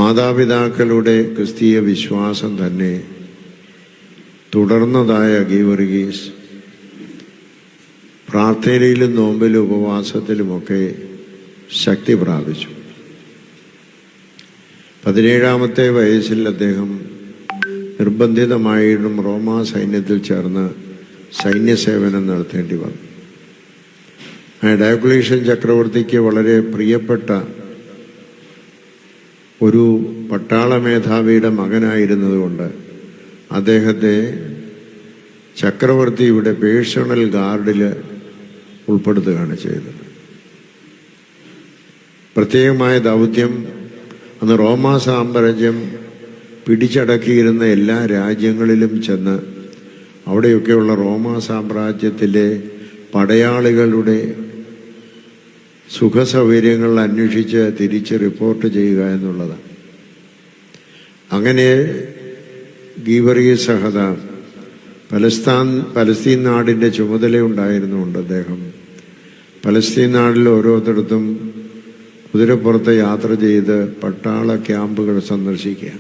മാതാപിതാക്കളുടെ ക്രിസ്തീയ വിശ്വാസം തന്നെ തുടർന്നതായ ഗീവർഗീസ് പ്രാർത്ഥനയിലും നോമ്പിലും ഉപവാസത്തിലുമൊക്കെ ശക്തി പ്രാപിച്ചു. 17-ാമത്തെ വയസ്സിൽ അദ്ദേഹം നിർബന്ധിതമായിട്ടും റോമാ സൈന്യത്തിൽ ചേർന്ന് സൈന്യസേവനം നടത്തേണ്ടി വന്നു. ഡയോക്ലീഷ്യൻ ചക്രവർത്തിക്ക് വളരെ പ്രിയപ്പെട്ട ഒരു പട്ടാള മേധാവിയുടെ മകനായിരുന്നതുകൊണ്ട് അദ്ദേഹത്തെ ചക്രവർത്തിയുടെ പേഴ്സണൽ ഗാർഡിൽ ഉൾപ്പെടുത്തുകയാണ് ചെയ്തത്. പ്രത്യേകമായ ദൗത്യം അന്ന് റോമാ സാമ്രാജ്യം പിടിച്ചടക്കിയിരുന്ന എല്ലാ രാജ്യങ്ങളിലും ചെന്ന് അവിടെയൊക്കെയുള്ള റോമാ സാമ്രാജ്യത്തിലെ പടയാളികളുടെ സുഖസൗകര്യങ്ങൾ അന്വേഷിച്ച് തിരിച്ച് റിപ്പോർട്ട് ചെയ്യുക എന്നുള്ളതാണ്. അങ്ങനെ ഗീവർഗീസ് സഹദ പലസ്തീൻ നാടിൻ്റെ ചുമതലയുണ്ടായിരുന്നുകൊണ്ട് അദ്ദേഹം പലസ്തീൻ നാട്ടിൽ ഓരോരുത്തർക്കും കുതിരപ്പുറത്ത് യാത്ര ചെയ്ത് പട്ടാള ക്യാമ്പുകൾ സന്ദർശിക്കുക.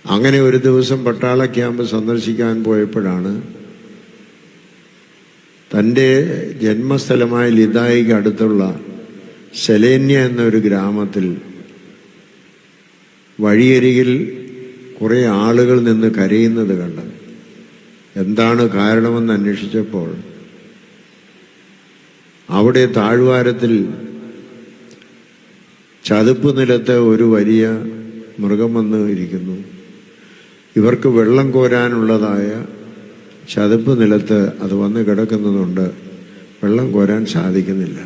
അങ്ങനെ ഒരു ദിവസം പട്ടാള ക്യാമ്പ് സന്ദർശിക്കാൻ പോയപ്പോഴാണ് തൻ്റെ ജന്മസ്ഥലമായ ലിദായിക്ക് അടുത്തുള്ള സെലേന്യ എന്നൊരു ഗ്രാമത്തിൽ വഴിയരികിൽ കുറേ ആളുകൾ നിന്ന് കരയുന്നത് കണ്ടത്. എന്താണ് കാരണമെന്ന് അന്വേഷിച്ചപ്പോൾ അവിടെ താഴ്വാരത്തിൽ ചതുപ്പ് നിലത്ത് ഒരു വലിയ മൃഗം വന്ന് ഇരിക്കുന്നു. ഇവർക്ക് വെള്ളം കോരാനുള്ളതായ ചതുപ്പ് നിലത്ത് അത് വന്ന് കിടക്കുന്നതുകൊണ്ട് വെള്ളം കോരാൻ സാധിക്കുന്നില്ല.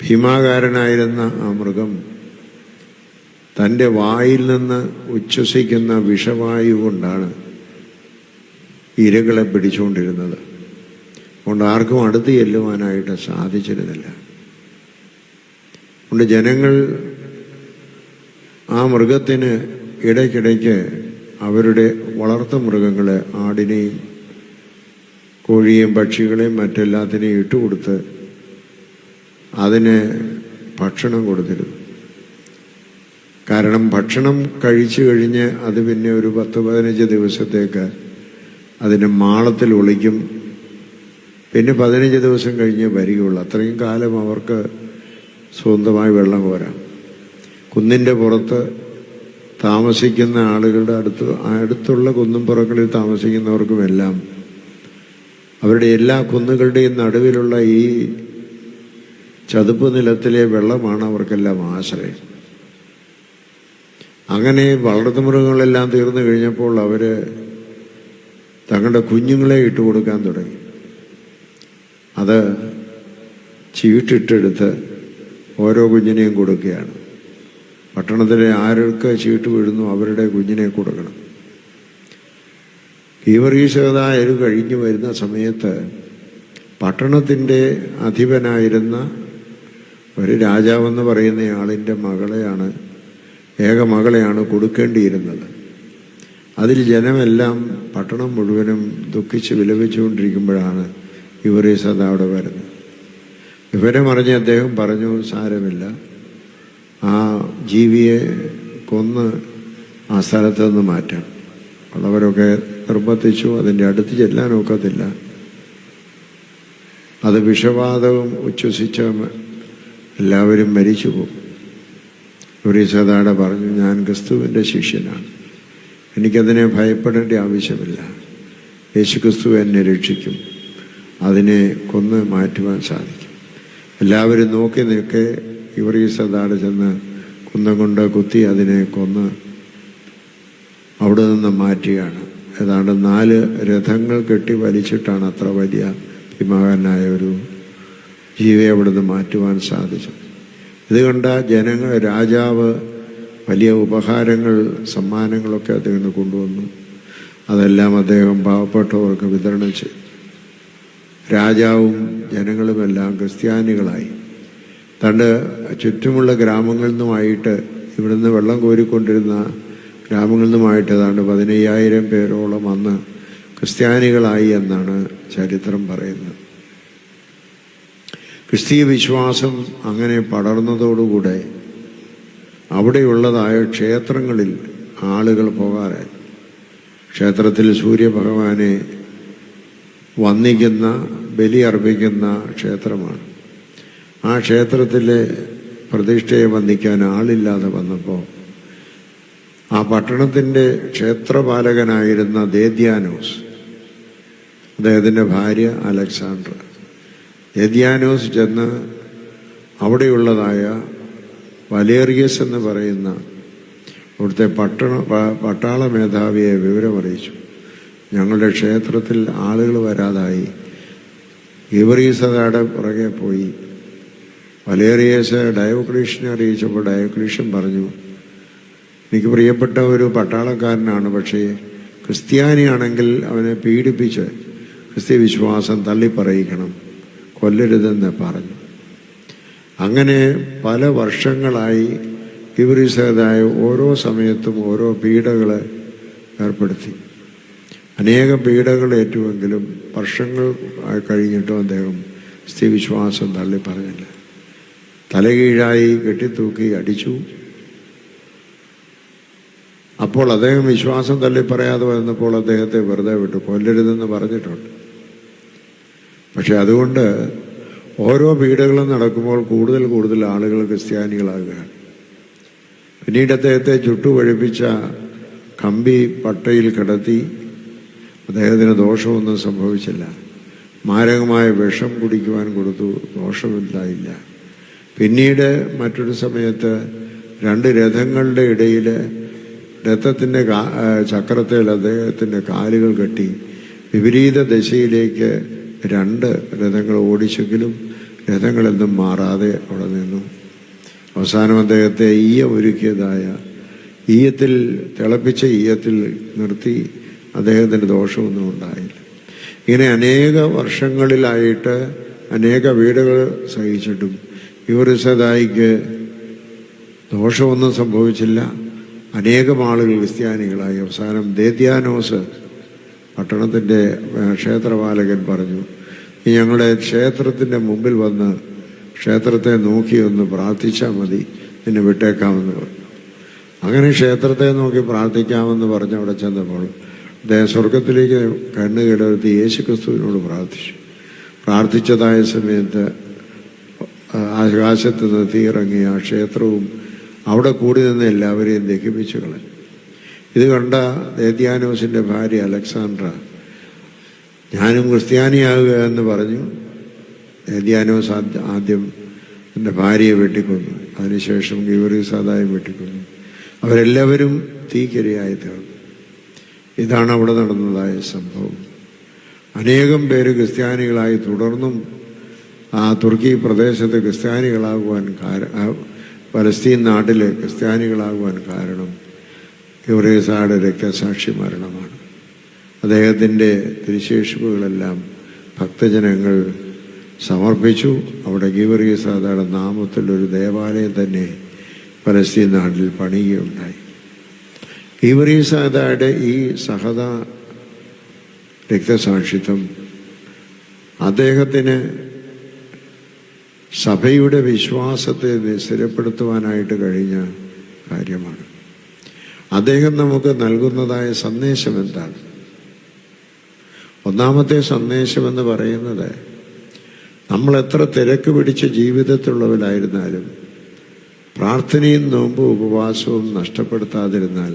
ഭീമാകാരനായിരുന്ന ആ മൃഗം തൻ്റെ വായിൽ നിന്ന് ഉച്ഛ്വസിക്കുന്ന വിഷവായു കൊണ്ടാണ് ഇരകളെ പിടിച്ചുകൊണ്ടിരുന്നത്. അതുകൊണ്ട് ആർക്കും അടുത്ത് ചെല്ലുവാനായിട്ട് സാധിച്ചിരുന്നില്ല. അതുകൊണ്ട് ജനങ്ങൾ ആ മൃഗത്തിന് ഇടയ്ക്കിടയ്ക്ക് അവരുടെ വളർത്തു മൃഗങ്ങളെ, ആടിനെയും കോഴിയെയും പക്ഷികളെയും മറ്റെല്ലാത്തിനെയും ഇട്ടുകൊടുത്ത് അതിന് ഭക്ഷണം കൊടുത്തിരുന്നു. കാരണം ഭക്ഷണം കഴിച്ചു കഴിഞ്ഞ് അത് പിന്നെ ഒരു 10-15 ദിവസത്തേക്ക് അതിന് മാളത്തിൽ ഒളിക്കും. പിന്നെ 15 ദിവസം കഴിഞ്ഞേ വരികയുള്ളൂ. അത്രയും കാലം അവർക്ക് സ്വന്തമായി വെള്ളം കോരാം. കുന്നിൻ്റെ പുറത്ത് താമസിക്കുന്ന ആളുകളുടെ അടുത്തുള്ള കുന്നുംപുറങ്ങളിൽ താമസിക്കുന്നവർക്കുമെല്ലാം അവരുടെ എല്ലാ കുന്നുകളുടെയും നടുവിലുള്ള ഈ ചതുപ്പ് നിലത്തിലെ വെള്ളമാണ് അവർക്കെല്ലാം ആശ്രയം. അങ്ങനെ വളർത്തുമൃഗങ്ങളെല്ലാം തീർന്നു കഴിഞ്ഞപ്പോൾ അവർ തങ്ങളുടെ കുഞ്ഞുങ്ങളെ ഇട്ടുകൊടുക്കാൻ തുടങ്ങി. അത് ചീട്ടിട്ടെടുത്ത് ഓരോ കുഞ്ഞിനെയും കൊടുക്കുകയാണ്. പട്ടണത്തിലെ ആർക്ക് ചീട്ട് വീഴുന്നു അവരുടെ കുഞ്ഞിനെ കൊടുക്കണം. ഗീവർഗീസ് സഹദ കഴിഞ്ഞു വരുന്ന സമയത്ത് പട്ടണത്തിൻ്റെ അധിപനായിരുന്ന ഒരു രാജാവെന്ന് പറയുന്ന ആളിൻ്റെ ഏക മകളെയാണ് കൊടുക്കേണ്ടിയിരുന്നത്. അതിൽ ജനമെല്ലാം പട്ടണം മുഴുവനും ദുഃഖിച്ച് വിലപിച്ചുകൊണ്ടിരിക്കുമ്പോഴാണ് ഗീവർഗീസ് സഹദ അവിടെ വരുന്നത്. വിവരം അറിഞ്ഞ് അദ്ദേഹം പറഞ്ഞു, സാരമില്ല, ആ ജീവിയെ കൊന്ന് ആ സ്ഥലത്ത് നിന്ന് മാറ്റാം. ഉള്ളവരൊക്കെ നിർബന്ധിച്ചു. അതിൻ്റെ അടുത്ത് ചെല്ലാനൊക്കത്തില്ല. അത് വിഷവാതകം ഉച്ഛ്വസിച്ച എല്ലാവരും മരിച്ചു പോകും. ഗീവർഗീസ് സഹദ പറഞ്ഞു, ഞാൻ ക്രിസ്തുവിൻ്റെ ശിഷ്യനാണ്, എനിക്കതിനെ ഭയപ്പെടേണ്ട ആവശ്യമില്ല. യേശുക്രിസ്തു എന്നെ രക്ഷിക്കും, അതിനെ കൊന്ന് മാറ്റുവാൻ സാധിക്കും. എല്ലാവരും നോക്കി നിൽക്കെ ഗീവർഗീസ് സഹദ ചെന്ന് കുന്തം കൊണ്ട് കുത്തി അതിനെ കൊന്ന് അവിടെ നിന്ന് മാറ്റുകയാണ്. ഏതാണ്ട് 4 രഥങ്ങൾ കെട്ടി വലിച്ചിട്ടാണ് അത്ര വലിയ ഭീമാകാരനായ ഒരു ജീവിയെ അവിടുന്ന് മാറ്റുവാൻ സാധിച്ചത്. ഇത് കണ്ട രാജാവ് വലിയ ഉപഹാരങ്ങൾ, സമ്മാനങ്ങളൊക്കെ അദ്ദേഹത്തിന് കൊണ്ടുവന്നു. അതെല്ലാം അദ്ദേഹം പാവപ്പെട്ടവർക്ക് വിതരണം ചെയ്തു. രാജാവും ജനങ്ങളുമെല്ലാം ക്രിസ്ത്യാനികളായി. തൻ്റെ ചുറ്റുമുള്ള ഗ്രാമങ്ങളിൽ നിന്നുമായിട്ട്, ഇവിടുന്ന് വെള്ളം കോരിക്കൊണ്ടിരുന്ന ഗ്രാമങ്ങളിൽ നിന്നുമായിട്ട് ഏതാണ്ട് 15,000 പേരോളം അന്ന് ക്രിസ്ത്യാനികളായി എന്നാണ് ചരിത്രം പറയുന്നത്. ക്രിസ്തീയ വിശ്വാസം അങ്ങനെ പടർന്നതോടുകൂടെ അവിടെയുള്ളതായ ക്ഷേത്രങ്ങളിൽ ആളുകൾ പോകാറായി. ക്ഷേത്രത്തിൽ സൂര്യഭഗവാനെ വന്ദിക്കുന്ന, ബലിയർപ്പിക്കുന്ന ക്ഷേത്രമാണ്. ആ ക്ഷേത്രത്തിലെ പ്രതിഷ്ഠയെ വന്ദിക്കാൻ ആളില്ലാതെ വന്നപ്പോൾ ആ പട്ടണത്തിൻ്റെ ക്ഷേത്രപാലകനായിരുന്ന ദേദ്യാനോസ്, അദ്ദേഹത്തിൻ്റെ ഭാര്യ അലക്സാണ്ട്ര, ദേദ്യാനോസ് ചെന്ന് അവിടെയുള്ളതായ വലേറിയസ് എന്ന് പറയുന്ന അവിടുത്തെ പട്ടാള മേധാവിയെ വിവരമറിയിച്ചു. ഞങ്ങളുടെ ക്ഷേത്രത്തിൽ ആളുകൾ വരാതായി. ഗീവറീസയുടെ പുറകെ പോയി. വലേറിയസ് ഡയോക്ലീഷ്യനെ അറിയിച്ചപ്പോൾ ഡയോക്ലീഷ്യൻ പറഞ്ഞു, എനിക്ക് പ്രിയപ്പെട്ട ഒരു പട്ടാളക്കാരനാണ്, പക്ഷേ ക്രിസ്ത്യാനിയാണെങ്കിൽ അവനെ പീഡിപ്പിച്ച് ക്രിസ്ത്യ വിശ്വാസം തള്ളിപ്പറയിക്കണം, കൊല്ലരുതെന്ന് പറഞ്ഞു. അങ്ങനെ പല വർഷങ്ങളായി ഗീവറീസേതായ ഓരോ സമയത്തും ഓരോ പീഡകൾ ഏർപ്പെടുത്തി. അനേകം പീഡകൾ ഏറ്റുവെങ്കിലും വർഷങ്ങൾ കഴിഞ്ഞിട്ടും അദ്ദേഹം ക്രിസ്ത്യവിശ്വാസം തള്ളിപ്പറഞ്ഞില്ല. തലകീഴായി കെട്ടിത്തൂക്കി അടിച്ചു. അപ്പോൾ അദ്ദേഹം വിശ്വാസം തള്ളിപ്പറയാതെ വന്നപ്പോൾ അദ്ദേഹത്തെ വെറുതെ വിട്ടു, കൊല്ലരുതെന്ന് പറഞ്ഞിട്ടുണ്ട്. പക്ഷെ അതുകൊണ്ട് ഓരോ പീഡകളും നടക്കുമ്പോൾ കൂടുതൽ കൂടുതൽ ആളുകൾ ക്രിസ്ത്യാനികളാകുകയാണ്. പിന്നീട് അദ്ദേഹത്തെ ചുട്ടുപഴുപ്പിച്ച കമ്പി പട്ടയിൽ കിടത്തി. അദ്ദേഹത്തിന് ദോഷമൊന്നും സംഭവിച്ചില്ല. മാരകമായ വിഷം കുടിക്കുവാൻ കൊടുത്തു, ദോഷമില്ലായില്ല. പിന്നീട് മറ്റൊരു സമയത്ത് 2 രഥങ്ങളുടെ ഇടയിൽ രഥത്തിൻ്റെ ചക്രത്തിൽ അദ്ദേഹത്തിൻ്റെ കാലുകൾ കെട്ടി വിപരീത ദിശയിലേക്ക് 2 രഥങ്ങൾ ഓടിച്ചെങ്കിലും രഥങ്ങളെന്നും മാറാതെ അവിടെ നിന്നു. അവസാനം അദ്ദേഹത്തെ ഒരുക്കിയതായ ഈയത്തിൽ, തിളപ്പിച്ച ഈയത്തിൽ നിർത്തി. അദ്ദേഹത്തിന് ദോഷമൊന്നും ഉണ്ടായില്ല. ഇങ്ങനെ അനേക വർഷങ്ങളിലായിട്ട് അനേക വീടുകൾ സഹിച്ചിട്ടും ഗീവറീസേതായിക്ക് ദോഷമൊന്നും സംഭവിച്ചില്ല. അനേകം ആളുകൾ ക്രിസ്ത്യാനികളായി. അവസാനം ദേദ്യാനോസ് പട്ടണത്തിൻ്റെ ക്ഷേത്രപാലകൻ പറഞ്ഞു, ഞങ്ങളുടെ ക്ഷേത്രത്തിൻ്റെ മുമ്പിൽ വന്ന് ക്ഷേത്രത്തെ നോക്കി ഒന്ന് പ്രാർത്ഥിച്ചാൽ മതി, നിന്നെ വിട്ടേക്കാമെന്ന് പറഞ്ഞു. അങ്ങനെ ക്ഷേത്രത്തെ നോക്കി പ്രാർത്ഥിക്കാമെന്ന് പറഞ്ഞ് അവിടെ ചെന്നപ്പോൾ അദ്ദേഹം സ്വർഗത്തിലേക്ക് കണ്ണുകിടർത്തി യേശുക്രിസ്തുവിനോട് പ്രാർത്ഥിച്ചു. പ്രാർത്ഥിച്ചതായ സമയത്ത് ആകാശത്ത് നിന്ന് തീയിറങ്ങി ആ ക്ഷേത്രവും അവിടെ കൂടി നിന്ന് എല്ലാവരെയും ദഹിപ്പിച്ചു കളഞ്ഞു. ഇത് കണ്ട ദേദ്യാനോസിൻ്റെ ഭാര്യ അലക്സാണ്ട്ര, ഞാനും ക്രിസ്ത്യാനിയാകുക എന്ന് പറഞ്ഞു. ദേദ്യാനോസ് ആദ്യം എൻ്റെ ഭാര്യയെ വെട്ടിക്കൊന്നു. അതിനുശേഷം ഗീവറീസാദായെ വെട്ടിക്കൊന്നു. അവരെല്ലാവരും തീക്കിരയായി തീർന്നു. ഇതാണ് അവിടെ നടന്നതായ സംഭവം. അനേകം പേര് ക്രിസ്ത്യാനികളായി തുടർന്നും ആ തുർക്കി പ്രദേശത്ത് ക്രിസ്ത്യാനികളാകുവാൻ പലസ്തീൻ നാട്ടിൽ ക്രിസ്ത്യാനികളാകുവാൻ കാരണം ഗീവറീസായുടെ രക്തസാക്ഷി മരണമാണ്. അദ്ദേഹത്തിൻ്റെ തിരുശേഷിപ്പുകളെല്ലാം ഭക്തജനങ്ങൾ സമർപ്പിച്ചു. അവിടെ ഗീവറീസാദയുടെ നാമത്തിൽ ഒരു ദേവാലയം തന്നെ പലസ്തീൻ നാട്ടിൽ പണിയുകയുണ്ടായി. ഗീവറീസാദയുടെ ഈ സഹത രക്തസാക്ഷിത്വം അദ്ദേഹത്തിന് സഭയുടെ വിശ്വാസത്തെ സ്ഥിരപ്പെടുത്തുവാനായിട്ട് കഴിഞ്ഞ കാര്യമാണ്. അദ്ദേഹം നമുക്ക് നൽകുന്നതായ സന്ദേശം എന്താണ്? ഒന്നാമത്തെ സന്ദേശമെന്ന് പറയുന്നത്, നമ്മൾ എത്ര തിരക്ക് പിടിച്ച ജീവിതത്തിലുള്ളവരായിരുന്നാലും പ്രാർത്ഥനയും നോമ്പും ഉപവാസവും നഷ്ടപ്പെടുത്താതിരുന്നാൽ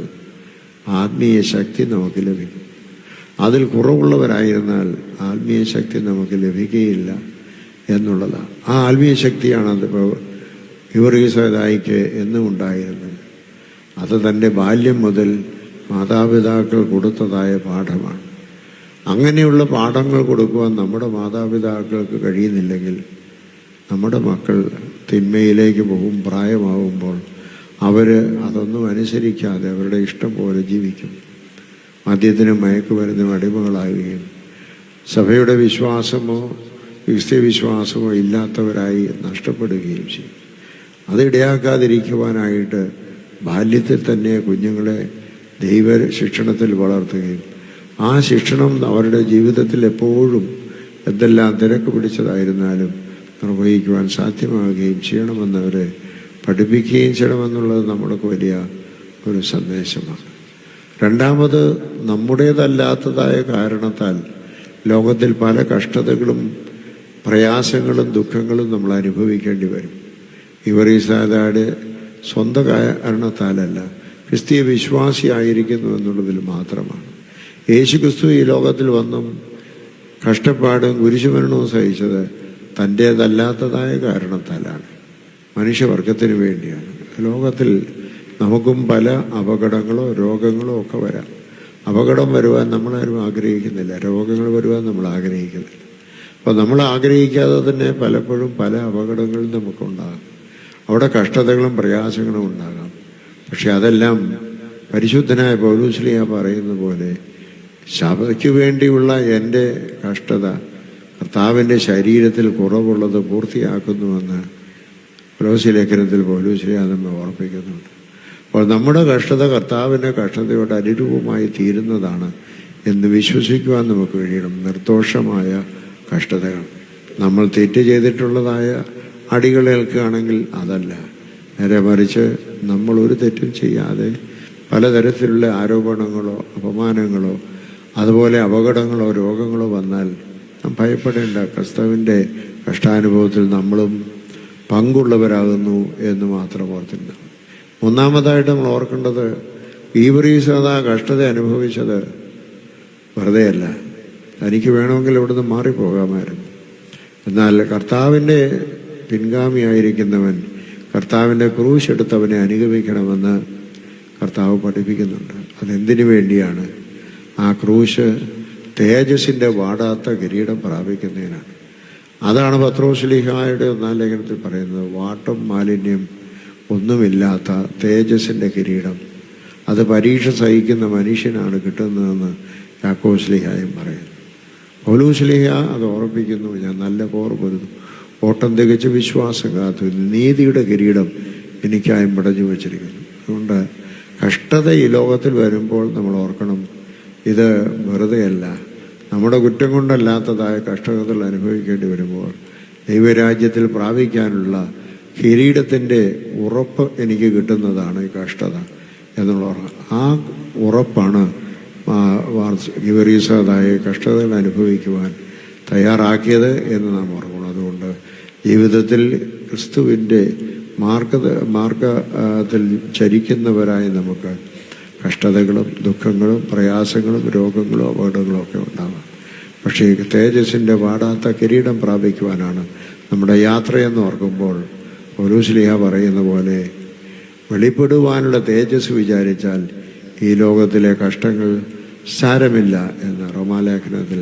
ആത്മീയ ശക്തി നമുക്ക് ലഭിക്കും. അതിൽ കുറവുള്ളവരായിരുന്നാൽ ആത്മീയ ശക്തി നമുക്ക് ലഭിക്കുകയില്ല എന്നുള്ളതാണ്. ആ ആത്മീയ ശക്തിയാണ് അതിപ്പോൾ ഗീവറീസാദായിക്ക് എന്നും ഉണ്ടായിരുന്നത്. അത് തൻ്റെ ബാല്യം മുതൽ മാതാപിതാക്കൾ കൊടുത്തതായ പാഠമാണ്. അങ്ങനെയുള്ള പാഠങ്ങൾ കൊടുക്കുവാൻ നമ്മുടെ മാതാപിതാക്കൾക്ക് കഴിയുന്നില്ലെങ്കിൽ നമ്മുടെ മക്കൾ തിന്മയിലേക്ക് പോകും. പ്രായമാകുമ്പോൾ അവർ അതൊന്നും അനുസരിക്കാതെ അവരുടെ ഇഷ്ടം പോലെ ജീവിക്കും. മദ്യത്തിനും മയക്കുമരുന്നിനും അടിമകളാകുകയും സഭയുടെ വിശ്വാസമോ ക്രിസ്ത്യവിശ്വാസമോ ഇല്ലാത്തവരായി നഷ്ടപ്പെടുകയും ചെയ്യും. അതിടയാക്കാതിരിക്കുവാനായിട്ട് ബാല്യത്തിൽ തന്നെ കുഞ്ഞുങ്ങളെ ദൈവ ശിക്ഷണത്തിൽ വളർത്തുകയും ആ ശിക്ഷണം അവരുടെ ജീവിതത്തിൽ എപ്പോഴും എന്തെല്ലാം തിരക്ക് പിടിച്ചതായിരുന്നാലും നിർവഹിക്കുവാൻ സാധ്യമാവുകയും ചെയ്യണമെന്നവരെ പഠിപ്പിക്കുകയും ചെയ്യണമെന്നുള്ളത് നമ്മുടെ വലിയ ഒരു സന്ദേശമാണ്. രണ്ടാമത്, നമ്മുടേതല്ലാത്തതായ കാരണത്താൽ ലോകത്തിൽ പല കഷ്ടതകളും പ്രയാസങ്ങളും ദുഃഖങ്ങളും നമ്മൾ അനുഭവിക്കേണ്ടി വരും. ഇവരീസാദായുടെ സ്വന്തം കാരണത്താലല്ല, ക്രിസ്തീയ വിശ്വാസിയായിരിക്കുന്നു എന്നുള്ളതിൽ മാത്രമാണ്. യേശുക്രിസ്തു ഈ ലോകത്തിൽ വന്നും കഷ്ടപ്പാടും കുരിശുമരണവും സഹിച്ചത് തൻ്റേതല്ലാത്തതായ കാരണത്താലാണ്, മനുഷ്യവർഗത്തിന് വേണ്ടിയാണ്. ലോകത്തിൽ നമുക്കും പല അപകടങ്ങളോ രോഗങ്ങളോ ഒക്കെ വരാം. അപകടം വരുവാൻ നമ്മളാരും ആഗ്രഹിക്കുന്നില്ല, രോഗങ്ങൾ വരുവാൻ നമ്മൾ ആഗ്രഹിക്കുന്നില്ല. അപ്പോൾ നമ്മൾ ആഗ്രഹിക്കാതെ തന്നെ പലപ്പോഴും പല അപകടങ്ങളും നമുക്കുണ്ടാകും. അവിടെ കഷ്ടതകളും പ്രയാസങ്ങളും ഉണ്ടാകാം. പക്ഷെ അതെല്ലാം പരിശുദ്ധനായ പൗലോസ്ലീഹ പറയുന്ന പോലെ സഭയ്ക്ക് വേണ്ടിയുള്ള എൻ്റെ കഷ്ടത കർത്താവിൻ്റെ ശരീരത്തിൽ കുറവുള്ളത് പൂർത്തിയാക്കുന്നുവെന്ന് കൊലോസ്യ ലേഖനത്തിൽ പൗലോസ്ലീഹ നമ്മെ ഓർപ്പിക്കുന്നുണ്ട്. അപ്പോൾ നമ്മുടെ കഷ്ടത കർത്താവിൻ്റെ കഷ്ടതയോട് അനുരൂപമായി തീരുന്നതാണ് എന്ന് വിശ്വസിക്കുവാൻ നമുക്ക് കഴിയണം. നിർദോഷമായ കഷ്ടതകൾ, നമ്മൾ തെറ്റ് ചെയ്തിട്ടുള്ളതായ അടികളേൽക്കുകയാണെങ്കിൽ അതല്ല, നേരെ മറിച്ച് നമ്മൾ ഒരു തെറ്റും ചെയ്യാതെ പലതരത്തിലുള്ള ആരോപണങ്ങളോ അപമാനങ്ങളോ അതുപോലെ അപകടങ്ങളോ രോഗങ്ങളോ വന്നാൽ നാം ഭയപ്പെടേണ്ട. ക്രിസ്തുവിൻ്റെ കഷ്ടാനുഭവത്തിൽ നമ്മളും പങ്കുള്ളവരാകുന്നു എന്ന് മാത്രം ഓർത്തിരുന്നു. മൂന്നാമതായിട്ട് നമ്മൾ ഓർക്കേണ്ടത്, ഈവറീസദാ കഷ്ടത അനുഭവിച്ചത് വെറുതെയല്ല. തനിക്ക് വേണമെങ്കിൽ ഇവിടുന്ന് മാറിപ്പോകാമായിരുന്നു. എന്നാൽ കർത്താവിൻ്റെ പിൻഗാമിയായിരിക്കുന്നവൻ കർത്താവിൻ്റെ ക്രൂശ് എടുത്തവനെ അനുഗമിക്കണമെന്ന് കർത്താവ് പഠിപ്പിക്കുന്നുണ്ട്. അതെന്തിനു വേണ്ടിയാണ്? ആ ക്രൂശ് തേജസ്സിൻ്റെ വാടാത്ത കിരീടം പ്രാപിക്കുന്നതിനാണ്. അതാണ് പത്രോസ്ലീഹായുടെ 1-ാം ലേഖനത്തിൽ പറയുന്നത്, വാട്ടം മാലിന്യം ഒന്നുമില്ലാത്ത തേജസ്സിൻ്റെ കിരീടം. അത് പരീക്ഷ സഹിക്കുന്ന മനുഷ്യനാണ് കിട്ടുന്നതെന്ന് യാക്കോബ് പറയുന്നു. പൗലോസ്ലീഹ അത് ഓർപ്പിക്കുന്നു, ഞാൻ നല്ല പോർ പൊരുതു, ഓട്ടം തികച്ച് വിശ്വാസം കാത്തു, നീതിയുടെ കിരീടം എനിക്കായി മടഞ്ഞു വച്ചിരിക്കുന്നു. അതുകൊണ്ട് കഷ്ടത ഈ ലോകത്തിൽ വരുമ്പോൾ നമ്മൾ ഓർക്കണം, ഇത് വെറുതെയല്ല. നമ്മുടെ കുറ്റം കൊണ്ടല്ലാത്തതായ കഷ്ടതകൾ അനുഭവിക്കേണ്ടി വരുമ്പോൾ ദൈവരാജ്യത്തിൽ പ്രാപിക്കാനുള്ള കിരീടത്തിൻ്റെ ഉറപ്പ് എനിക്ക് കിട്ടുന്നതാണ് ഈ കഷ്ടത എന്നുള്ള ആ ഉറപ്പാണ് ഗിവറീസദായ കഷ്ടതകൾ അനുഭവിക്കുവാൻ തയ്യാറാക്കിയത് എന്ന് നാം ഓർക്കണം. അതുകൊണ്ട് ജീവിതത്തിൽ ക്രിസ്തുവിൻ്റെ മാർഗത്തിൽ ചരിക്കുന്നവരായി നമുക്ക് കഷ്ടതകളും ദുഃഖങ്ങളും പ്രയാസങ്ങളും രോഗങ്ങളും അപകടങ്ങളും ഒക്കെ ഉണ്ടാവാം. പക്ഷേ തേജസ്സിൻ്റെ വാടാത്ത കിരീടം പ്രാപിക്കുവാനാണ് നമ്മുടെ യാത്രയെന്ന് ഓർക്കുമ്പോൾ പൗലോസ്ലീഹ പറയുന്ന പോലെ വെളിപ്പെടുവാനുള്ള തേജസ് വിചാരിച്ചാൽ ഈ ലോകത്തിലെ കഷ്ടങ്ങൾ സാരമില്ല എന്ന് റോമാലേഖനത്തിൽ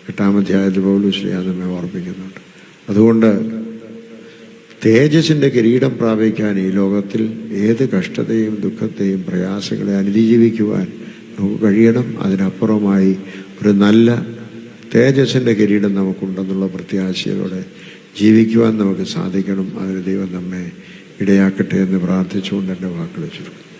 8-ാം അധ്യായത്തിൽ പൗലോസ്ലീഹ നമ്മെ ഓർപ്പിക്കുന്നുണ്ട്. അതുകൊണ്ട് തേജസ്സിൻ്റെ കിരീടം പ്രാപിക്കാൻ ഈ ലോകത്തിൽ ഏത് കഷ്ടതയും ദുഃഖത്തെയും പ്രയാസങ്ങളെ അതിജീവിക്കുവാൻ നമുക്ക് കഴിയണം. അതിനപ്പുറമായി ഒരു നല്ല തേജസ്സിൻ്റെ കിരീടം നമുക്കുണ്ടെന്നുള്ള പ്രത്യാശയോടെ ജീവിക്കുവാൻ നമുക്ക് സാധിക്കണം. അതിന് ദൈവം നമ്മെ ഇടയാക്കട്ടെ എന്ന് പ്രാർത്ഥിച്ചുകൊണ്ട് എൻ്റെ വാക്കുകൾ ചുരുക്കും.